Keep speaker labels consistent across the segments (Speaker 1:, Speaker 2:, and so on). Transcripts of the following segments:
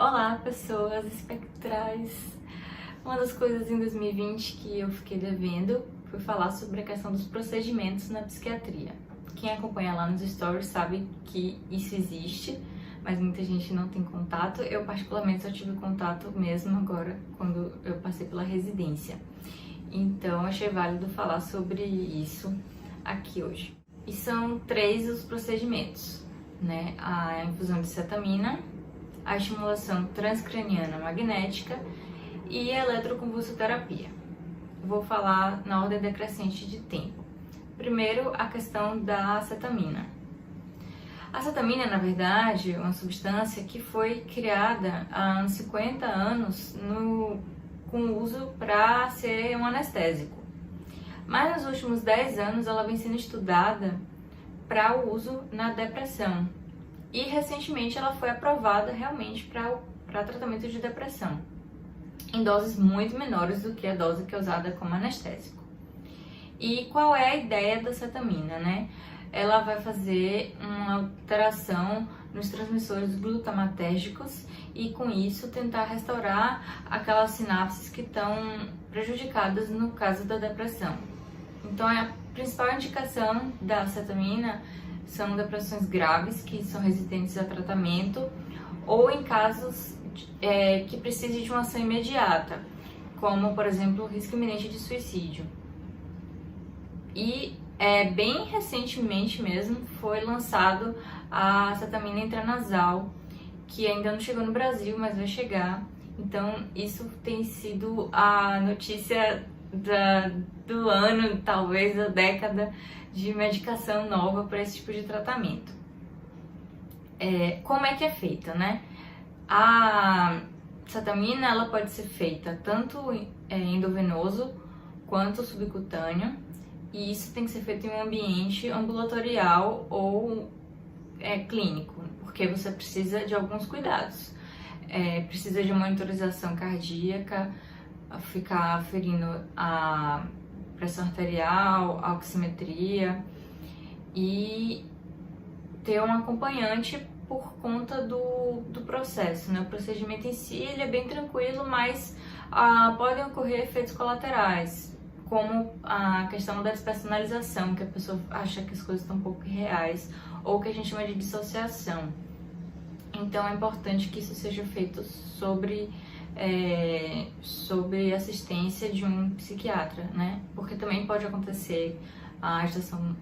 Speaker 1: Olá, pessoas espectrais! Uma das coisas em 2020 que eu fiquei devendo foi falar sobre a questão dos procedimentos na psiquiatria. Quem acompanha lá nos stories sabe que isso existe, mas muita gente não tem contato. Eu, particularmente, só tive contato mesmo agora, quando eu passei pela residência. Então, achei válido falar sobre isso aqui hoje. E são 3 os procedimentos, né? A infusão de cetamina, a estimulação transcraniana magnética e a eletroconvulsoterapia. Vou falar na ordem decrescente de tempo. Primeiro, a questão da acetamina. A acetamina, na verdade, é uma substância que foi criada há uns 50 anos com uso para ser um anestésico. Mas nos últimos 10 anos ela vem sendo estudada para o uso na depressão. E recentemente ela foi aprovada realmente para tratamento de depressão, em doses muito menores do que a dose que é usada como anestésico. E qual é a ideia da cetamina, né? Ela vai fazer uma alteração nos transmissores glutamatérgicos e com isso tentar restaurar aquelas sinapses que estão prejudicadas no caso da depressão. Então a principal indicação da cetamina são depressões graves que são resistentes a tratamento ou em casos que precisem de uma ação imediata, como, por exemplo, o risco iminente de suicídio. E bem recentemente mesmo foi lançado a cetamina intranasal, que ainda não chegou no Brasil, mas vai chegar. Então isso tem sido a notícia do ano, talvez da década, de medicação nova para esse tipo de tratamento. Como é que é feita, né? A cetamina ela pode ser feita tanto endovenoso quanto subcutâneo, e isso tem que ser feito em um ambiente ambulatorial ou clínico, porque você precisa de alguns cuidados. Precisa de monitorização cardíaca, ficar aferindo a pressão arterial, a oximetria e ter um acompanhante por conta do processo, né? O procedimento em si ele é bem tranquilo, mas podem ocorrer efeitos colaterais, como a questão da despersonalização, que a pessoa acha que as coisas estão um pouco irreais, ou que a gente chama de dissociação. Então é importante que isso seja feito sob assistência de um psiquiatra, né? Porque também pode acontecer a agitação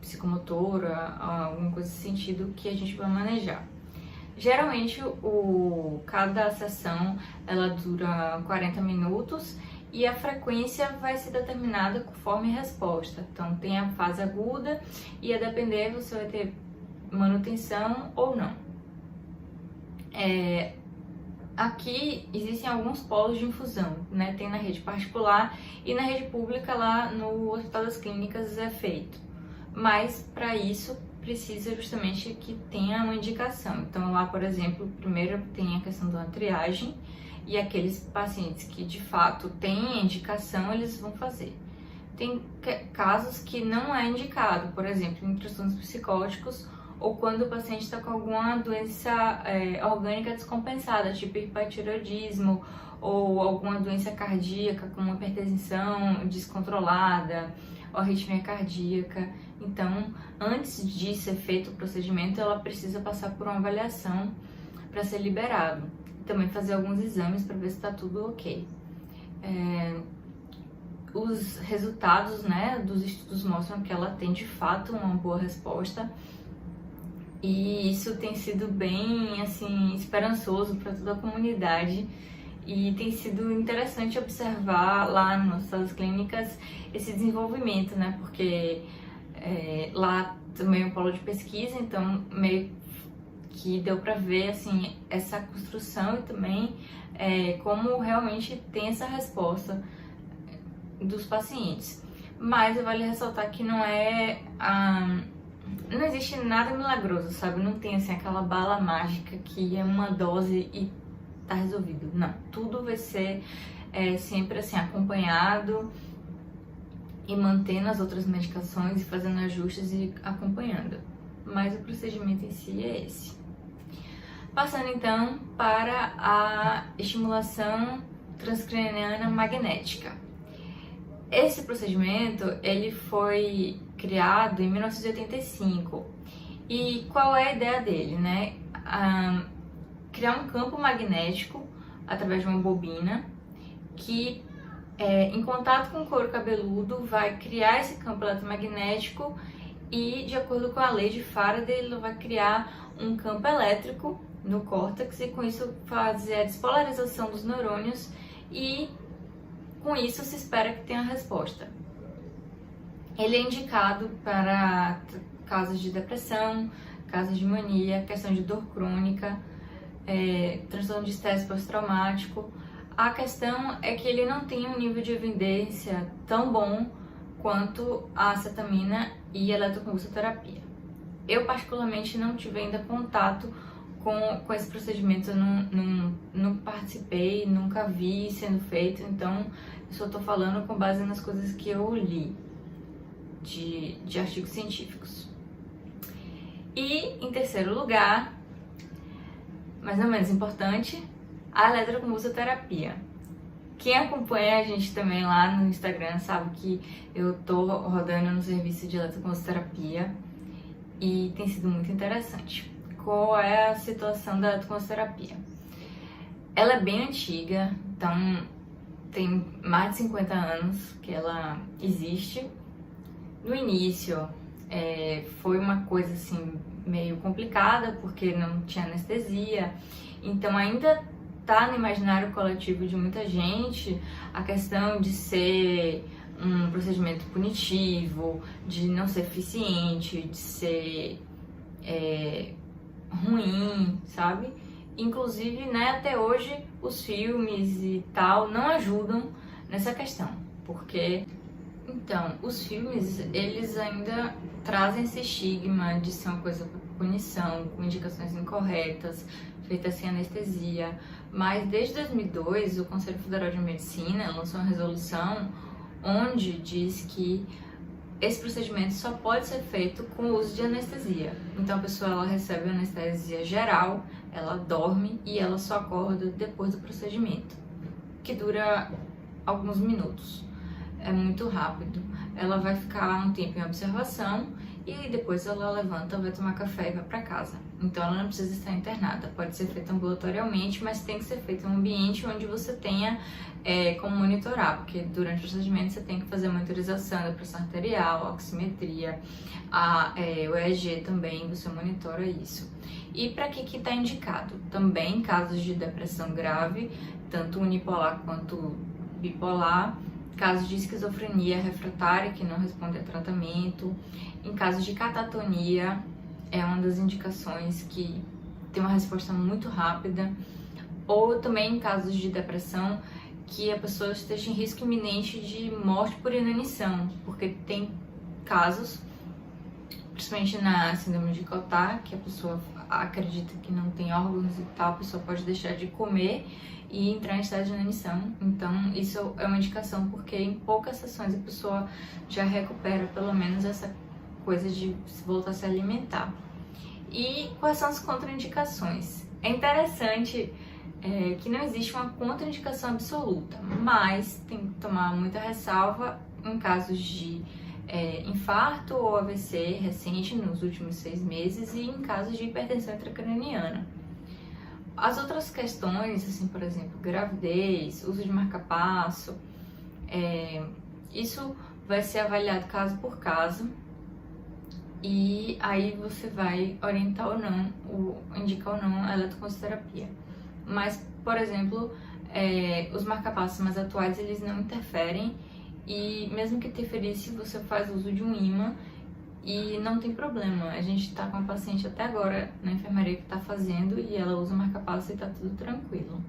Speaker 1: psicomotora, alguma coisa nesse sentido que a gente vai manejar. Geralmente, cada sessão ela dura 40 minutos e a frequência vai ser determinada conforme a resposta. Então, tem a fase aguda e a depender você vai ter manutenção ou não. Aqui existem alguns polos de infusão, né? Tem na rede particular e na rede pública lá no Hospital das Clínicas é feito. Mas para isso precisa justamente que tenha uma indicação. Então lá, por exemplo, primeiro tem a questão da triagem e aqueles pacientes que de fato têm indicação, eles vão fazer. Tem casos que não é indicado, por exemplo, em transtornos psicóticos ou quando o paciente está com alguma doença orgânica descompensada, tipo hipertireoidismo, ou alguma doença cardíaca, como hipertensão descontrolada, ou arritmia cardíaca. Então, antes de ser feito o procedimento, ela precisa passar por uma avaliação para ser liberado. Também fazer alguns exames para ver se está tudo ok. Os resultados, né, dos estudos mostram que ela tem de fato uma boa resposta. E isso tem sido bem, assim, esperançoso para toda a comunidade e tem sido interessante observar lá nas nossas clínicas esse desenvolvimento, né? Porque lá também é um polo de pesquisa, então meio que deu para ver, assim, essa construção e também como realmente tem essa resposta dos pacientes. Mas vale ressaltar que não existe nada milagroso, sabe? Não tem assim aquela bala mágica que é uma dose e tá resolvido. Não, tudo vai ser sempre assim acompanhado e mantendo as outras medicações e fazendo ajustes e acompanhando. Mas o procedimento em si é esse. Passando então para a estimulação transcraniana magnética. Esse procedimento ele foi criado em 1985 e qual é a ideia dele, né? Criar um campo magnético através de uma bobina que em contato com o couro cabeludo vai criar esse campo eletromagnético e, de acordo com a lei de Faraday, ele vai criar um campo elétrico no córtex e com isso fazer a despolarização dos neurônios e com isso se espera que tenha resposta. Ele é indicado para casos de depressão, casos de mania, questão de dor crônica, transtorno de estresse pós-traumático. A questão é que ele não tem um nível de evidência tão bom quanto a acetamina e a eletroconvulsoterapia. Eu particularmente não tive ainda contato com esse procedimento, eu não participei, nunca vi sendo feito, então eu só estou falando com base nas coisas que eu li de artigos científicos. E em terceiro lugar, mas não menos importante, a eletroconvulsoterapia. Quem acompanha a gente também lá no Instagram sabe que eu tô rodando no serviço de eletroconvulsoterapia e tem sido muito interessante. Qual é a situação da eletroconvulsoterapia? Ela é bem antiga, então tem mais de 50 anos que ela existe. No início foi uma coisa assim meio complicada porque não tinha anestesia, então ainda tá no imaginário coletivo de muita gente a questão de ser um procedimento punitivo, de não ser eficiente, de ser ruim, sabe? Inclusive, né, até hoje os filmes e tal não ajudam nessa questão, porque então, os filmes, eles ainda trazem esse estigma de ser uma coisa por punição, com indicações incorretas, feitas sem anestesia, mas desde 2002 o Conselho Federal de Medicina lançou uma resolução onde diz que esse procedimento só pode ser feito com o uso de anestesia. Então a pessoa ela recebe anestesia geral, ela dorme e ela só acorda depois do procedimento, que dura alguns minutos. É muito rápido. Ela vai ficar um tempo em observação e depois ela levanta, vai tomar café e vai para casa. Então ela não precisa estar internada. Pode ser feita ambulatorialmente, mas tem que ser feita em um ambiente onde você tenha como monitorar, porque durante o procedimento você tem que fazer monitorização da pressão arterial, a oximetria, o EEG também, você monitora isso. E para que está indicado? Também em casos de depressão grave, tanto unipolar quanto bipolar, casos de esquizofrenia refratária que não responde a tratamento, em casos de catatonia, é uma das indicações que tem uma resposta muito rápida, ou também em casos de depressão que a pessoa esteja em risco iminente de morte por inanição, porque tem casos, principalmente na síndrome de Cotard, que a pessoa acredita que não tem órgãos e tal, a pessoa pode deixar de comer e entrar em estado de inanição. Então isso é uma indicação, porque em poucas sessões a pessoa já recupera pelo menos essa coisa de voltar a se alimentar. E quais são as contraindicações? É interessante que não existe uma contraindicação absoluta, mas tem que tomar muita ressalva em casos de infarto ou AVC recente nos últimos 6 meses e em casos de hipertensão intracraniana. As outras questões, assim, por exemplo, gravidez, uso de marca-passo, isso vai ser avaliado caso por caso e aí você vai orientar ou não, indicar ou não a eletroconvulsoterapia. Mas, por exemplo, os marca-passos mais atuais, eles não interferem e mesmo que interferisse, você faz uso de um ímã e não tem problema. A gente tá com a paciente até agora na enfermaria que tá fazendo e ela usa o marca-passo e tá tudo tranquilo.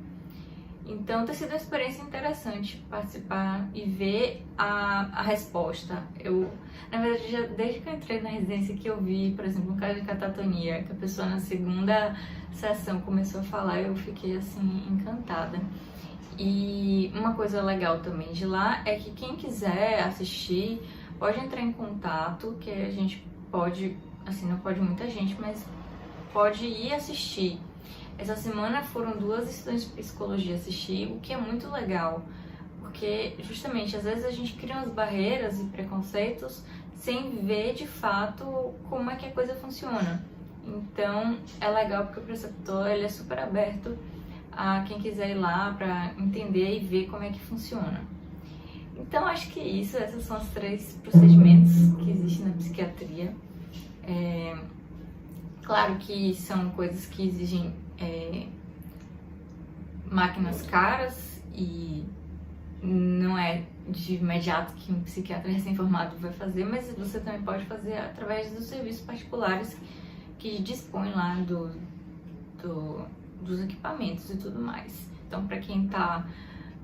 Speaker 1: Então tem sido uma experiência interessante participar e ver a resposta. Eu, na verdade, desde que eu entrei na residência que eu vi, por exemplo, um caso de catatonia, que a pessoa na segunda sessão começou a falar, eu fiquei assim encantada. E uma coisa legal também de lá é que quem quiser assistir pode entrar em contato, que a gente pode, assim, não pode muita gente, mas pode ir assistir. Essa semana foram 2 estudantes de psicologia assistir, o que é muito legal, porque justamente às vezes a gente cria umas barreiras e preconceitos sem ver de fato como é que a coisa funciona. Então é legal porque o preceptor ele é super aberto a quem quiser ir lá para entender e ver como é que funciona. Então acho que é isso, esses são os 3 procedimentos que existem na psiquiatria. Claro que são coisas que exigem máquinas caras e não é de imediato que um psiquiatra recém-formado vai fazer, mas você também pode fazer através dos serviços particulares que dispõem lá dos equipamentos e tudo mais. Então, para quem está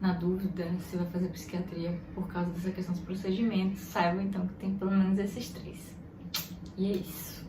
Speaker 1: na dúvida se vai fazer psiquiatria por causa dessa questão dos procedimentos, saiba então que tem pelo menos esses 3. E é isso.